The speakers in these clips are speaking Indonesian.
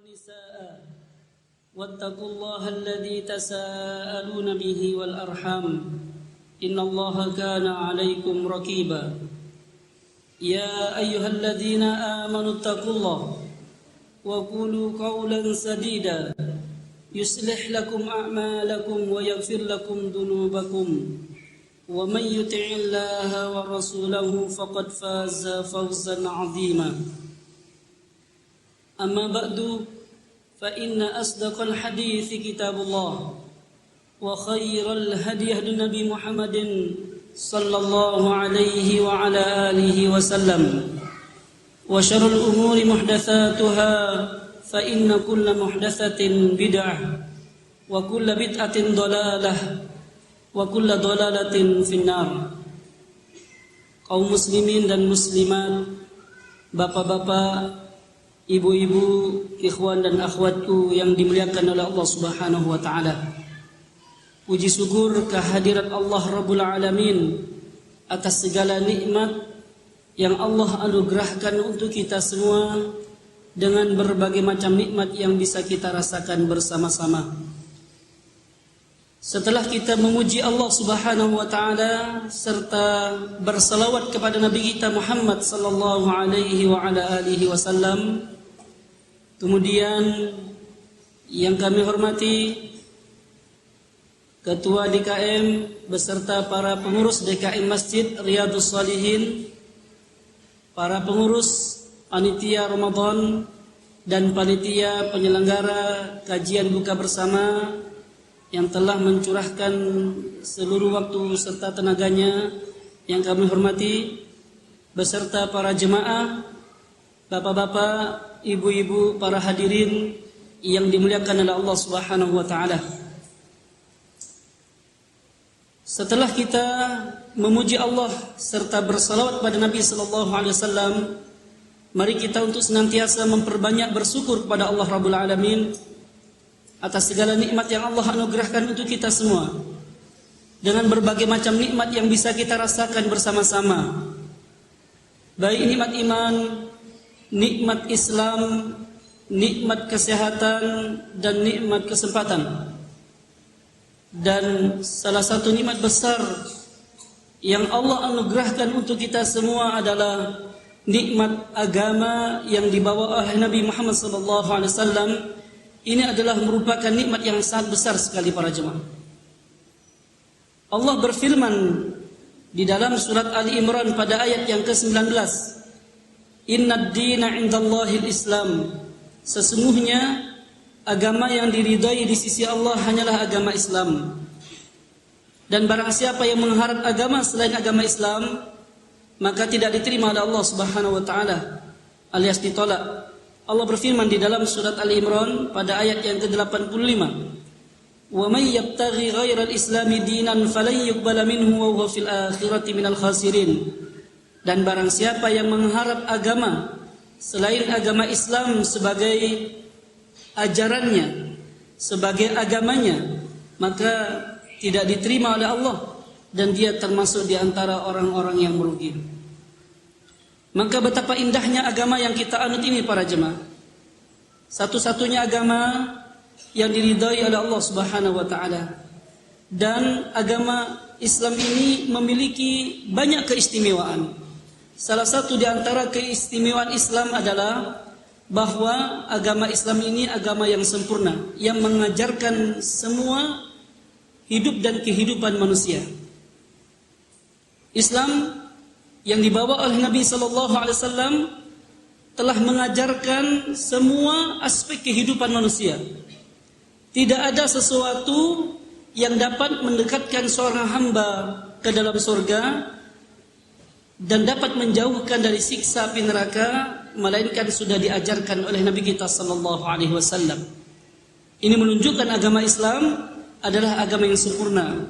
والنساء واتقوا الله الذي تساءلون به والأرحام إن الله كان عليكم رقيبا يا أيها الذين آمنوا اتقوا الله وقولوا قولا سديدا يصلح لكم أعمالكم ويغفر لكم ذنوبكم ومن يطع الله ورسوله فقد فاز فوزا عظيما أما بعد فإن أصدق الحديث كتاب الله وخير الهدي هدي النبي محمد صلى الله عليه وعلى آله وسلم وشر الأمور محدثاتها فإن كل محدثة بدعة وكل بدعة ضلالة وكل ضلالة في النار. Kaum muslimin dan muslimat, bapak-bapak, ibu-ibu, ikhwan dan akhwatku yang dimuliakan oleh Allah Subhanahu wa taala. Puji syukur kehadirat Allah Rabbul Alamin atas segala nikmat yang Allah anugerahkan untuk kita semua dengan berbagai macam nikmat yang bisa kita rasakan bersama-sama. Setelah kita memuji Allah Subhanahu wa taala serta berselawat kepada Nabi kita Muhammad sallallahu alaihi wa ala alihi wasallam, kemudian yang kami hormati Ketua DKM beserta para pengurus DKM Masjid Riyadhus Shalihin, para pengurus panitia Ramadan dan panitia penyelenggara kajian buka bersama yang telah mencurahkan seluruh waktu serta tenaganya yang kami hormati, beserta para jemaah, bapak-bapak, ibu-ibu, para hadirin yang dimuliakan oleh Allah Subhanahu wa taala. Setelah kita memuji Allah serta bersalawat pada Nabi sallallahu alaihi wasallam, mari kita untuk senantiasa memperbanyak bersyukur kepada Allah Rabbul Alamin atas segala nikmat yang Allah anugerahkan untuk kita semua, dengan berbagai macam nikmat yang bisa kita rasakan bersama-sama, baik nikmat iman, nikmat Islam, nikmat kesehatan, dan nikmat kesempatan. Dan salah satu nikmat besar yang Allah anugerahkan untuk kita semua adalah nikmat agama yang dibawa oleh Nabi Muhammad SAW. Ini adalah merupakan nikmat yang sangat besar sekali para jemaah. Allah berfirman di dalam surat Ali Imran pada ayat yang ke-19, Innad dina indallahil Islam. Sesungguhnya agama yang diridai di sisi Allah hanyalah agama Islam. Dan barang siapa yang mengharap agama selain agama Islam, maka tidak diterima oleh Allah Subhanahu wa taala, alias ditolak. Allah berfirman di dalam surat Ali Imran pada ayat yang ke-85, "Wa may yabtaghi ghairal islami dinan falan yuqbala minhu wa huwa fil akhirati minal khasirin." Dan barang siapa yang mengharap agama selain agama Islam sebagai ajarannya, sebagai agamanya, maka tidak diterima oleh Allah dan dia termasuk di antara orang-orang yang merugi. Maka betapa indahnya agama yang kita anut ini para jemaah. Satu-satunya agama yang diridhai oleh Allah Subhanahu wa taala. Dan agama Islam ini memiliki banyak keistimewaan. Salah satu di antara keistimewaan Islam adalah bahwa agama Islam ini agama yang sempurna, yang mengajarkan semua hidup dan kehidupan manusia. Islam yang dibawa oleh Nabi sallallahu alaihi wasallam telah mengajarkan semua aspek kehidupan manusia. Tidak ada sesuatu yang dapat mendekatkan seorang hamba ke dalam surga dan dapat menjauhkan dari siksa api neraka, melainkan sudah diajarkan oleh Nabi kita sallallahu alaihi wasallam. Ini menunjukkan agama Islam adalah agama yang sempurna.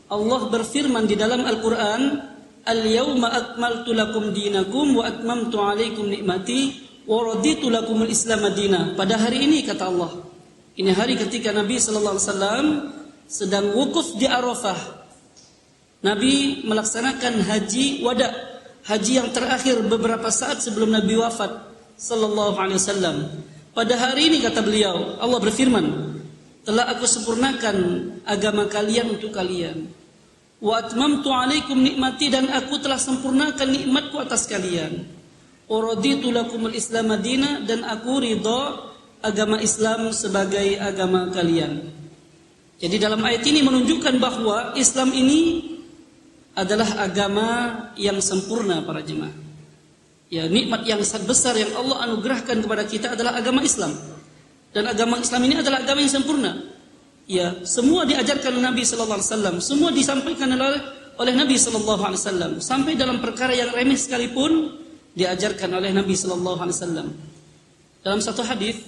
Allah berfirman di dalam Al-Qur'an, Al-yawma akmaltu lakum dinakum wa atmamtu alaikum nikmati wa raditu lakumul Islam madina. Pada hari ini kata Allah, ini hari ketika Nabi sallallahu alaihi wasallam sedang wukuf di Arafah. Nabi melaksanakan haji wada, haji yang terakhir beberapa saat sebelum Nabi wafat sallallahu alaihi wasallam. pada hari ini kata beliau, Allah berfirman, telah aku sempurnakan agama kalian untuk kalian. Wa atmamtu alaikum nikmati, dan aku telah sempurnakan nikmatku atas kalian. Wa raditu lakumul Islam madina, dan aku ridha agama Islam sebagai agama kalian. Jadi dalam ayat ini menunjukkan bahwa Islam ini adalah agama yang sempurna para jemaah. Ya, nikmat yang sangat besar yang Allah anugerahkan kepada kita adalah agama Islam. Dan agama Islam ini adalah agama yang sempurna. Ya, semua diajarkan Nabi sallallahu alaihi wasallam, semua disampaikan oleh Nabi sallallahu alaihi wasallam, sampai dalam perkara yang remeh sekalipun diajarkan oleh Nabi sallallahu alaihi wasallam. Dalam satu hadis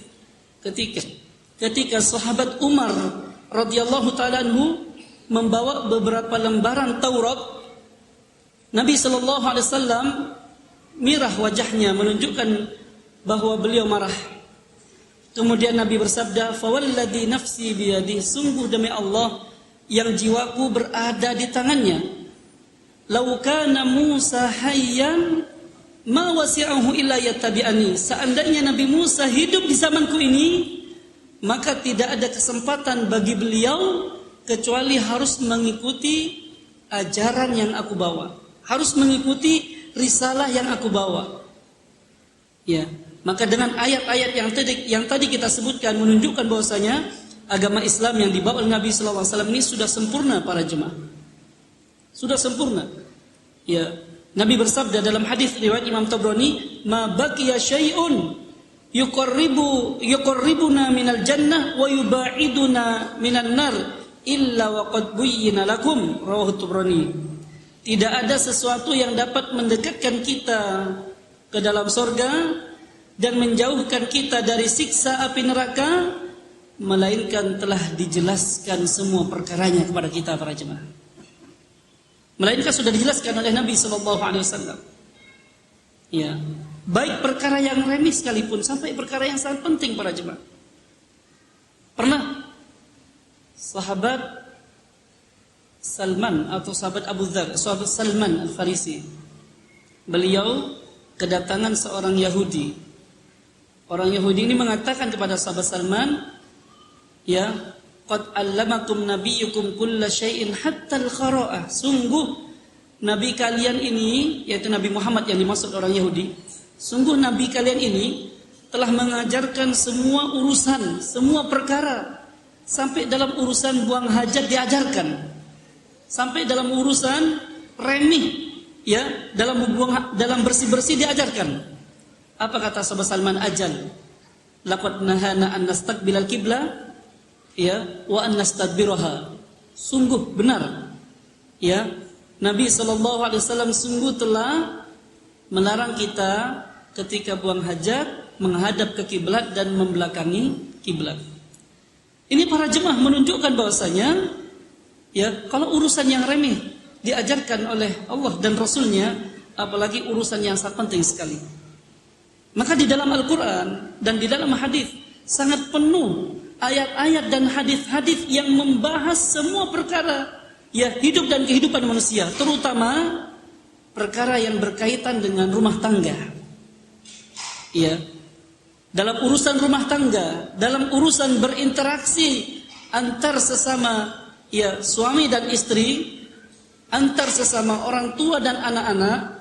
ketika sahabat Umar radhiyallahu taala anhu membawa beberapa lembaran Taurat, Nabi sallallahu alaihi wasallam mirah wajahnya menunjukkan bahwa beliau marah. Kemudian Nabi bersabda, "Fawalladzi nafsi biyadihi, sungguh demi Allah yang jiwaku berada di tangannya. Lau kana Musa hayyan ma wasi'ahu illa yattabi'ani." Seandainya Nabi Musa hidup di zamanku ini, maka tidak ada kesempatan bagi beliau kecuali harus mengikuti ajaran yang aku bawa, harus mengikuti risalah yang aku bawa. Ya, maka dengan ayat-ayat yang tadi kita sebutkan menunjukkan bahwasanya agama Islam yang dibawa oleh Nabi sallallahu alaihi wasallam ini sudah sempurna para jemaah. Sudah sempurna. Ya, Nabi bersabda dalam hadis riwayat Imam Tabrani, "Ma baqiya syai'un yuqarribuna minal jannah wa yubaiduna minan nar illa waqad buyyina lakum." Rawahu Tabrani. Tidak ada sesuatu yang dapat mendekatkan kita ke dalam surga dan menjauhkan kita dari siksa api neraka, melainkan telah dijelaskan semua perkaranya kepada kita para jemaah. Melainkan sudah dijelaskan oleh Nabi sallallahu alaihi wasallam. Ya, baik perkara yang remeh sekalipun sampai perkara yang sangat penting para jemaah. Pernah sahabat Salman atau sahabat Abu Dzar, sahabat Salman Al-Farisi, beliau kedatangan seorang Yahudi. Orang Yahudi ini mengatakan kepada sahabat Salman, "Ya, qad allamakum nabiyyukum kulla syai'in hatta al-qara'ah." Sungguh nabi kalian ini, yaitu Nabi Muhammad yang dimaksud orang Yahudi, sungguh nabi kalian ini telah mengajarkan semua urusan, semua perkara, sampai dalam urusan buang hajat diajarkan. Sampai dalam urusan remeh, ya, dalam bersih-bersih diajarkan. Apa kata sahabat Salman? "Ajal, laqad nahana an nastaqbilal qiblah, ya, wa an nastadbiraha." Sungguh benar, ya, Nabi sallallahu alaihi wasallam sungguh telah melarang kita ketika buang hajat menghadap ke kiblat dan membelakangi kiblat. Ini para jemaah menunjukkan bahwasanya, ya, kalau urusan yang remeh diajarkan oleh Allah dan Rasulnya, apalagi urusan yang sangat penting sekali. Maka di dalam Al-Quran dan di dalam hadis sangat penuh ayat-ayat dan hadis-hadis yang membahas semua perkara, ya, hidup dan kehidupan manusia, terutama perkara yang berkaitan dengan rumah tangga. Ya, dalam urusan rumah tangga, dalam urusan berinteraksi antar sesama, ya, suami dan istri, antar sesama orang tua dan anak-anak,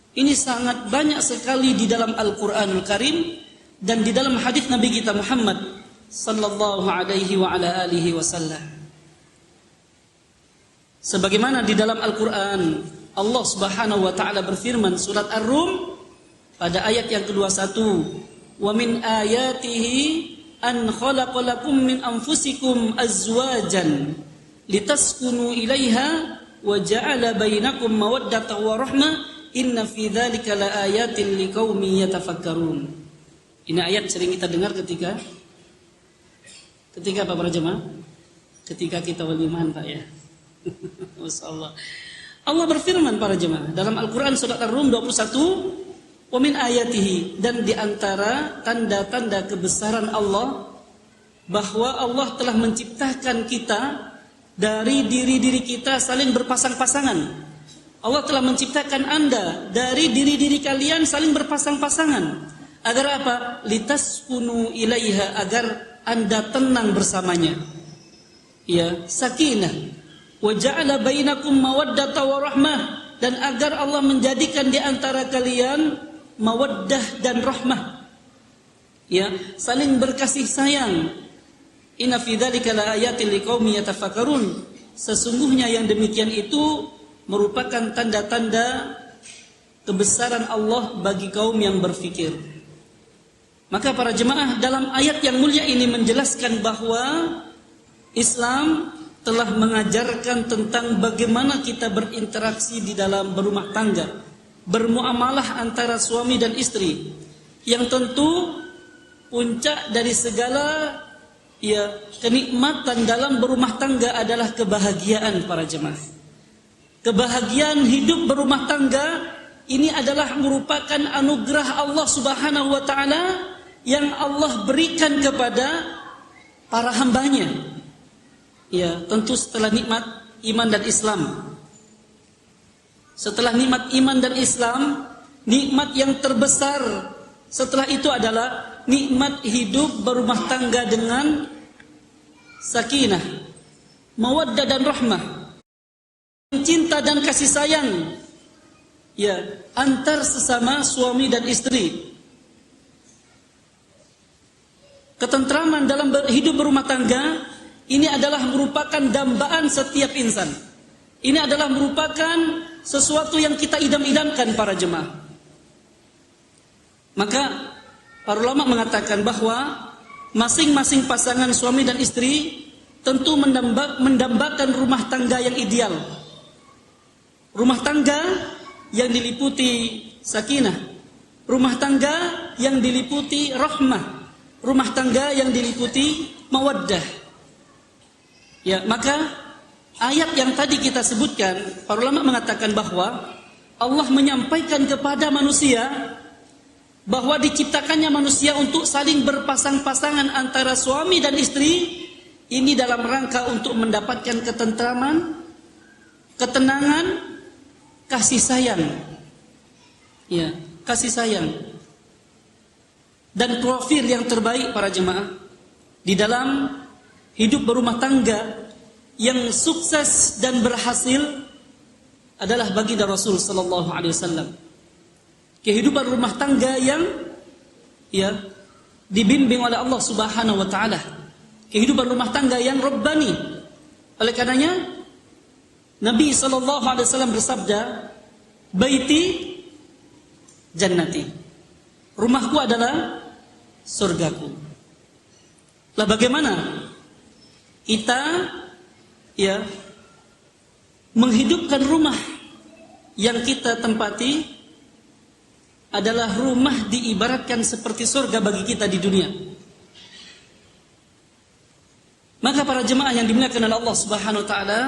ini sangat banyak sekali di dalam Al-Quranul Karim dan di dalam hadis Nabi kita Muhammad sallallahu alaihi wa ala alihi wasallam. Sebagaimana di dalam Al-Quran Allah Subhanahu wa taala berfirman surat Ar-Rum pada ayat yang ke-21, "Wa min ayatihi an khalaqalakum min anfusikum azwajan litaskunu ilaiha wa ja'ala bainakum mawaddatan wa rahmah inna fi dzalika laayatin liqaumin yatafakkarun." Ini ayat sering kita dengar ketika apa para jemaah? Ketika kita walimahan, Pak, ya. Masyaallah. Allah berfirman para jemaah dalam Al-Qur'an surat Ar-Rum 21, "Wa min ayatihi," dan di antara tanda-tanda kebesaran Allah bahwa Allah telah menciptakan kita dari diri-diri kita saling berpasang-pasangan. Allah telah menciptakan Anda dari diri-diri kalian saling berpasang-pasangan. Agar apa? Litaskunu ilaiha, agar Anda tenang bersamanya. Ya, sakinah. Wa ja'ala bainakum mawaddata wa rahmah, dan agar Allah menjadikan di antara kalian mawaddah dan rahmah. Ya, saling berkasih sayang. Inna fi dzalika laayatin liqaumin yatafakkarun. Sesungguhnya yang demikian itu merupakan tanda-tanda kebesaran Allah bagi kaum yang berfikir. Maka para jemaah, dalam ayat yang mulia ini menjelaskan bahwa Islam telah mengajarkan tentang bagaimana kita berinteraksi di dalam berumah tangga, bermuamalah antara suami dan istri, yang tentu puncak dari segala kenikmatan dalam berumah tangga adalah kebahagiaan para jemaah. Kebahagiaan hidup berumah tangga ini adalah merupakan anugerah Allah Subhanahu wa taala yang Allah berikan kepada para hambanya. Ya, tentu setelah nikmat iman dan Islam. Setelah nikmat iman dan Islam, nikmat yang terbesar setelah itu adalah nikmat hidup berumah tangga dengan sakinah, mawaddah dan rahmah, cinta dan kasih sayang, ya, antar sesama suami dan istri. Ketentraman dalam hidup berumah tangga ini adalah merupakan dambaan setiap insan. Ini adalah merupakan sesuatu yang kita idam-idamkan para jemaah. Maka para ulama mengatakan bahwa masing-masing pasangan suami dan istri tentu mendambakan rumah tangga yang ideal. Rumah tangga yang diliputi sakinah, rumah tangga yang diliputi rahmah, rumah tangga yang diliputi mawaddah. Ya, maka ayat yang tadi kita sebutkan, para ulama mengatakan bahwa Allah menyampaikan kepada manusia bahwa diciptakannya manusia untuk saling berpasang-pasangan antara suami dan istri, ini dalam rangka untuk mendapatkan ketentraman, ketenangan, kasih sayang. Ya, kasih sayang. Dan profil yang terbaik para jemaah di dalam hidup berumah tangga yang sukses dan berhasil adalah baginda Rasul sallallahu alaihi wasallam. Kehidupan rumah tangga yang dibimbing oleh Allah Subhanahu wa taala. Kehidupan rumah tangga yang rabbani. Oleh karenanya Nabi sallallahu alaihi wasallam bersabda, "Baiti jannati." Rumahku adalah surgaku. Lah bagaimana kita menghidupkan rumah yang kita tempati adalah rumah diibaratkan seperti surga bagi kita di dunia. Maka para jemaah yang dimuliakan oleh Allah Subhanahu wa taala,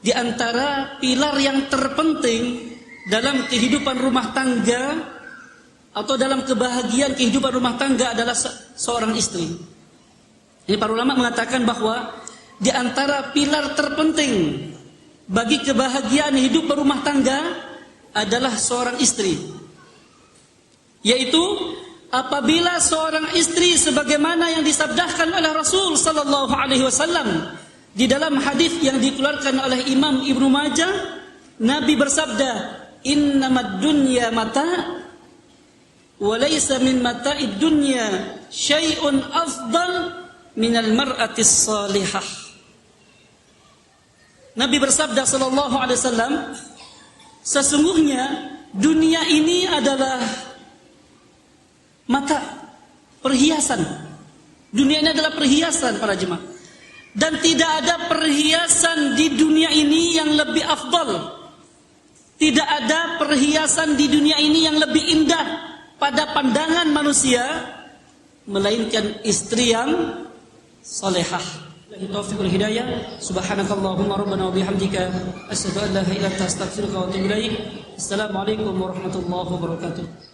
di antara pilar yang terpenting dalam kehidupan rumah tangga atau dalam kebahagiaan kehidupan rumah tangga adalah seorang istri. Ini para ulama mengatakan bahwa di antara pilar terpenting bagi kebahagiaan hidup berumah tangga adalah seorang istri. Yaitu apabila seorang istri sebagaimana yang disabdakan oleh Rasul sallallahu alaihi wasallam di dalam hadis yang dikeluarkan oleh Imam Ibnu Majah, Nabi bersabda, "Innamad dunya mata' wa laysa min mata'id dunya syai'un afdal minal mar'atis salihah." Nabi bersabda sallallahu alaihi wasallam, sesungguhnya dunia ini adalah mata, perhiasan. Dunia ini adalah perhiasan para jemaah. Dan tidak ada perhiasan di dunia ini yang lebih afdal. Tidak ada perhiasan di dunia ini yang lebih indah pada pandangan manusia melainkan istri yang salehah. Taufiq wal hidayah. Subhanakallahumma rabbana wa bihamdika asyhadu an la ilaha illa anta astaghfiruka wa atubu ilaik. Assalamualaikum warahmatullahi wabarakatuh.